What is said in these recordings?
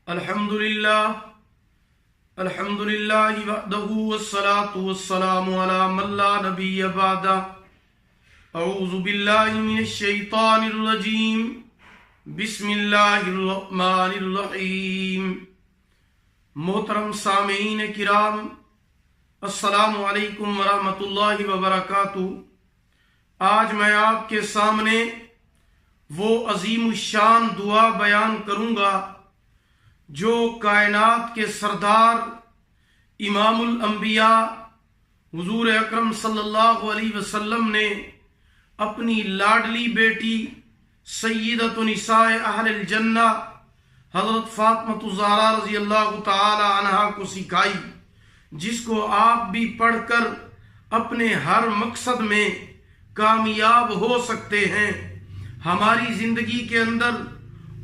अल्हम्दुलिल्लाहि वहदहु वस्सलातु वस्सलामु अला मन ला नबिय्य बअदा। अऊज़ु बिल्लाहि मिनश शैतानिर रजीम। बिस्मिल्लाहिर रहमानिर रहीम। मोहतरम सामीईन किराम, अस्सलामु अलैकुम वरहमतुल्लाहि वबरकातुहू। आज मैं आपके सामने वो अजीमुशान दुआ बयान करूंगा जो कायनात के सरदार इमामुल अंबिया हुजूर अकरम सल्लल्लाहु अलैहि वसल्लम ने अपनी लाडली बेटी सय्यदतु निसाए अहलिल जन्ना हजरत फातिमा ज़हरा रज़ी अल्लाह ताला अन्हा को सिखाई, जिसको आप भी पढ़कर अपने हर मकसद में कामयाब हो सकते हैं। हमारी जिंदगी के अंदर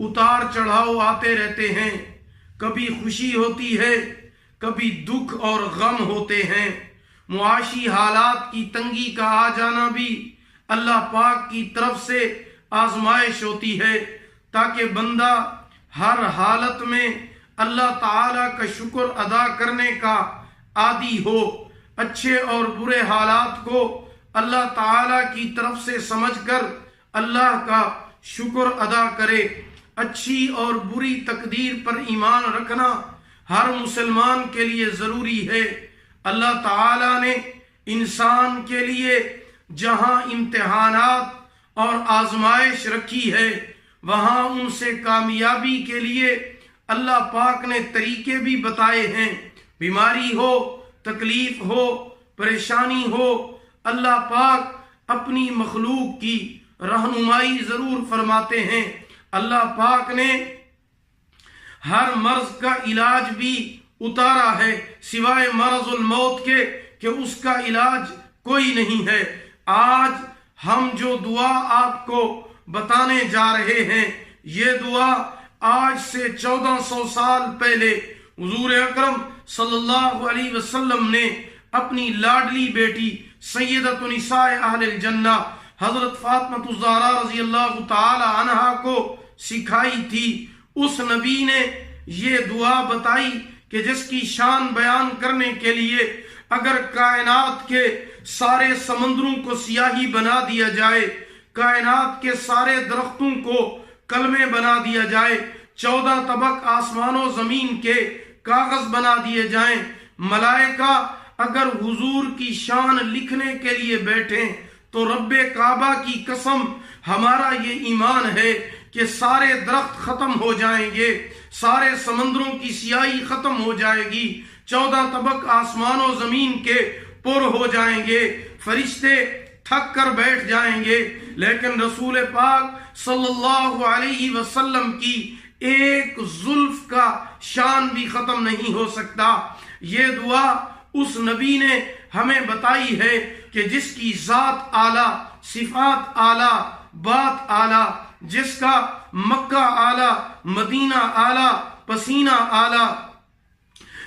उतार चढ़ाव आते रहते हैं, कभी खुशी होती है, कभी दुख और गम होते हैं। मुआशी हालात की तंगी का आ जाना भी अल्लाह पाक की तरफ से आजमाइश होती है, ताकि बंदा हर हालत में अल्लाह ताला का शुक्र अदा करने का आदी हो। अच्छे और बुरे हालात को अल्लाह ताला की तरफ से समझकर अल्लाह का शुक्र अदा करे। अच्छी और बुरी तकदीर पर ईमान रखना हर मुसलमान के लिए जरूरी है। अल्लाह ताला ने इंसान के लिए जहां इम्तिहानात और आजमाइश रखी है, वहां उनसे कामयाबी के लिए अल्लाह पाक ने तरीके भी बताए हैं। बीमारी हो, तकलीफ हो, परेशानी हो, अल्लाह पाक अपनी मखलूक की रहनुमाई जरूर फरमाते हैं। अल्लाह पाक ने हर मर्ज का इलाज भी उतारा है, सिवाय मरजुल मौत के कि उसका इलाज कोई नहीं है। आज हम जो दुआ आपको बताने जा रहे हैं, ये दुआ आज से 1400 साल पहले हुजूर अकरम सल्लल्लाहु अलैहि वसल्लम ने अपनी लाडली बेटी सय्यदतु निसाए अहलिल जन्ना हजरत फातिमा ज़हरा रज़ी अल्लाह ताला अन्हा को सिखाई थी। उस नबी ने ये दुआ बताई कि जिसकी शान बयान करने के लिए अगर कायनात के सारे समंदरों को सियाही बना दिया जाए, कायनात के सारे दरख्तों को कलमे बना दिया जाए, 14 तबक आसमानों जमीन के कागज बना दिए जाएं, मलाइका अगर हुजूर की शान लिखने के लिए बैठे, तो रब्बे काबा की कसम हमारा ये ईमान है कि सारे दरख्त खत्म हो जाएंगे, सारे समंदरों की सियाही खत्म हो जाएगी, 14 तबक आसमानों जमीन के पुर हो जाएंगे, फरिश्ते थक कर बैठ जाएंगे, लेकिन रसूल पाक सल्लल्लाहु अलैहि वसल्लम की एक जुल्फ का शान भी खत्म नहीं हो सकता। ये दुआ उस नबी ने हमें बताई है कि जिसकी जात आला, सिफात आला, बात आला, जिसका मक्का आला, मदीना आला, पसीना आला,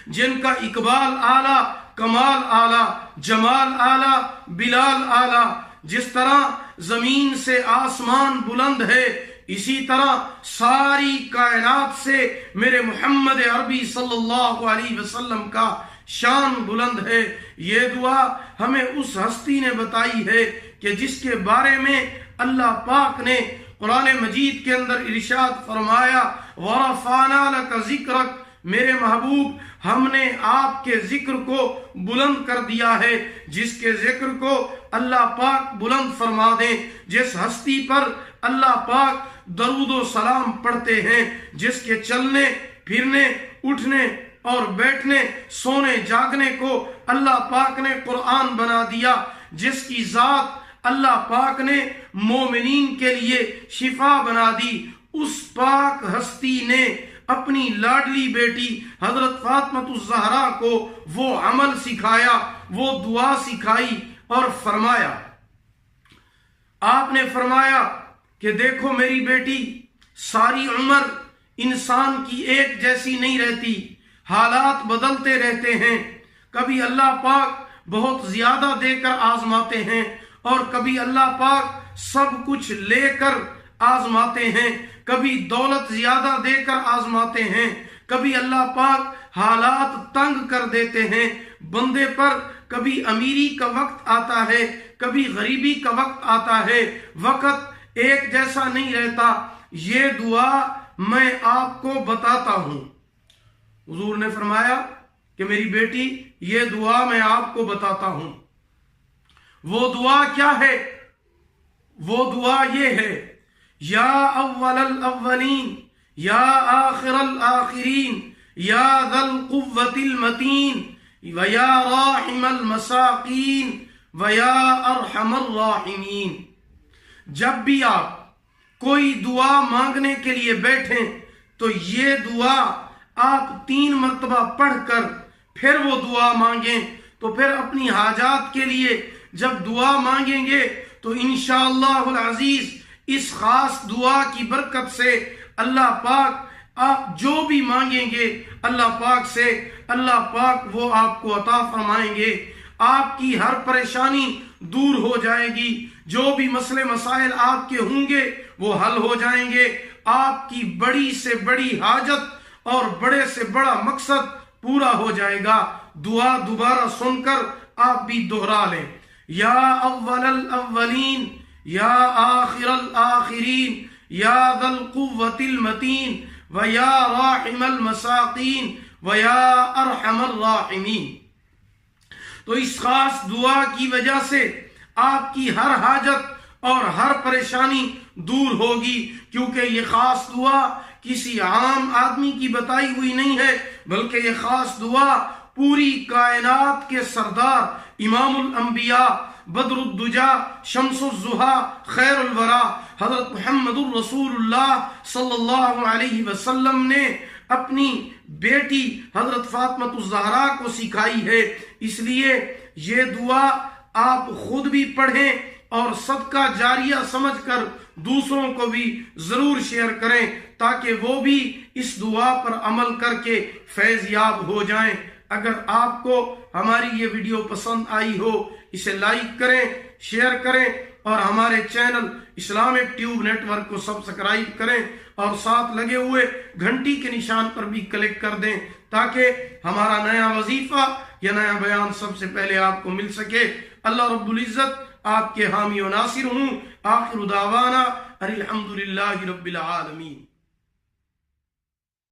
जिनका इकबाल आला, कमाल आला, जमाल आला, बिलाल आला। जिस तरह जमीन से आसमान बुलंद है, इसी तरह सारी कायनात से मेरे मोहम्मद अरबी सल्लल्लाहु अलैहि वसल्लम का शान बुलंद है। ये दुआ हमें उस हस्ती ने बताई है कि जिसके बारे में अल्लाह पाक ने कुरान मजीद के अंदर इरशाद फरमाया, वरफ़अना लका ज़िक्रक, मेरे महबूब हमने आपके जिक्र को बुलंद कर दिया है। जिसके जिक्र को अल्लाह पाक बुलंद फरमा दे, जिस हस्ती पर अल्लाह पाक दरूद व सलाम पढ़ते हैं, जिसके चलने फिरने, उठने और बैठने, सोने जागने को अल्लाह पाक ने कुरान बना दिया, जिसकी जात अल्लाह पाक ने मोमिनीन के लिए शिफा बना दी, उस पाक हस्ती ने अपनी लाडली बेटी हजरत फातिमा ज़हरा को वो अमल सिखाया, वो दुआ सिखाई और फरमाया, आपने फरमाया कि देखो मेरी बेटी, सारी उम्र इंसान की एक जैसी नहीं रहती, हालात बदलते रहते हैं। कभी अल्लाह पाक बहुत ज्यादा देकर आजमाते हैं और कभी अल्लाह पाक सब कुछ लेकर आजमाते हैं, कभी दौलत ज्यादा देकर आजमाते हैं, کبھی اللہ پاک حالات تنگ کر دیتے ہیں بندے پر، کبھی امیری کا وقت آتا ہے، کبھی غریبی کا وقت آتا ہے، وقت ایک جیسا نہیں رہتا۔ یہ دعا میں آپ کو بتاتا ہوں۔ حضور نے فرمایا کہ میری بیٹی یہ دعا میں آپ کو بتاتا ہوں۔ وہ دعا کیا ہے؟ وہ دعا یہ ہے، یا اول الاولین یا آخر الاخرین یا ذا القوة المتین ویا راحم المساکین ویا ارحم الراحمین۔ جب بھی آپ کوئی دعا مانگنے کے لیے بیٹھیں تو یہ دعا آپ 3 مرتبہ پڑھ کر پھر وہ دعا مانگیں، تو پھر اپنی حاجات کے لیے جب دعا مانگیں گے تو انشاءاللہ العزیز اس خاص دعا کی برکت سے اللہ پاک آپ جو بھی مانگیں گے اللہ پاک سے، اللہ پاک وہ آپ کو عطا فرمائیں گے۔ آپ کی ہر پریشانی دور ہو جائے گی، جو بھی مسئلے مسائل آپ کے ہوں گے وہ حل ہو جائیں گے، آپ کی بڑی سے بڑی حاجت اور بڑے سے بڑا مقصد پورا ہو جائے گا۔ دعا دوبارہ سن کر آپ بھی دہرا لیں، یا اول الاولین یا آخر الاخرین یا ذا القوة المتین ویا راحم المساکین ویا ارحم الراحمین۔ تو اس خاص دعا کی وجہ سے آپ کی ہر حاجت اور ہر پریشانی دور ہوگی، کیونکہ یہ خاص دعا کسی عام آدمی کی بتائی ہوئی نہیں ہے، بلکہ یہ خاص دعا پوری کائنات کے سردار امام الانبیاء بدر الدجا شمس الضحا خیر الورا حضرت محمد الرسول اللہ صلی اللہ علیہ وسلم نے اپنی بیٹی حضرت فاطمہ الزہرا کو سکھائی ہے۔ اس لیے یہ دعا آپ خود بھی پڑھیں اور صدقہ جاریہ سمجھ کر دوسروں کو بھی ضرور شیئر کریں تاکہ وہ بھی اس دعا پر عمل کر کے فیض یاب ہو جائیں۔ اگر آپ کو ہماری یہ ویڈیو پسند آئی ہو اسے لائک کریں، شیئر کریں اور ہمارے channel Islamic tube network کو سبسکرائب کریں اور ساتھ لگے ہوئے گھنٹی کے نشان پر بھی کلک کر دیں تاکہ ہمارا نیا وظیفہ یا نیا بیان سب سے پہلے آپ کو مل سکے۔ اللہ رب العزت آپ کے حامی و ناصر ہوں۔ آخر دعوانا الحمدللہ رب العالمین۔